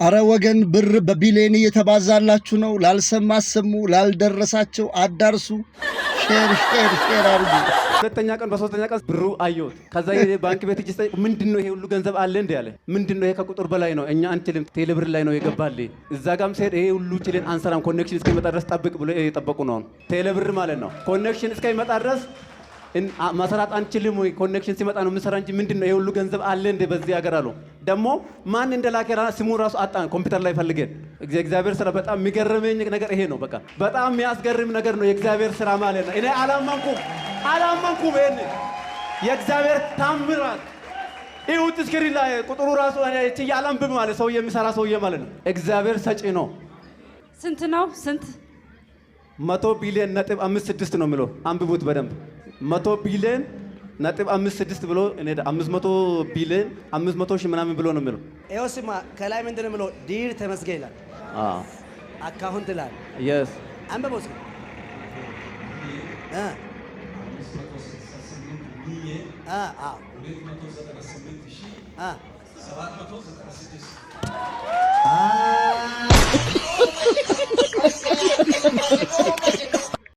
አረ ወገን ብር በቢሊየን እየተባዛላችሁ ነው። ላልሰማ አሰሙ፣ ላልደረሳቸው አዳርሱ። ሼር አድርጉ። ሁለተኛ ቀን በሶስተኛ ቀን ብሩ አየሁት። ከዛ ባንክ ቤት እጅ ምንድነው ይሄ ሁሉ ገንዘብ አለ እንዴ አለ። ምንድነው ይሄ ከቁጥር በላይ ነው እኛ አንችልም፣ ቴሌብር ላይ ነው የገባልኝ። እዛ ጋም ሲሄድ ይሄ ሁሉ ችልን አንሰራም፣ ኮኔክሽን እስከሚመጣ ድረስ ጠብቅ ብሎ የጠበቁ ነው። ቴሌብር ማለት ነው። ኮኔክሽን እስከሚመጣ ድረስ መሰራት አንችልም ወይ ኮኔክሽን ሲመጣ ነው የምንሰራ እንጂ ምንድነው ይሄ ሁሉ ገንዘብ አለ እንዴ በዚህ ሀገር አሉ። ደግሞ ማን እንደላከራ ስሙ ራሱ አጣን ኮምፒውተር ላይ ፈልገን። እግዚአብሔር ስራ በጣም የሚገርመኝ ነገር ይሄ ነው። በቃ በጣም የሚያስገርም ነገር ነው የእግዚአብሔር ስራ ማለት ነው። እኔ አላመንኩም ይሄን የእግዚአብሔር ታምራት ይሁት እስክሪ ላይ ቁጥሩ ራሱ እቺ ያላምብ ማለት ሰው የሚሰራ ሰውዬ ማለት ነው። እግዚአብሔር ሰጪ ነው። ስንት ነው? ስንት 100 ቢሊዮን ነጥብ 56 ነው የሚለው አንብቡት በደንብ 100 ቢሊዮን ነጥብ 56 ብሎ እኔ 500 ቢሊዮን 500 ሺህ ምናምን ብሎ ነው የሚለው። ይኸው ስማ ከላይ ምንድን ነው የሚለው? ዲር ተመስገን ይላል። አካውንት ይላል። የስ አንብበው እስኪ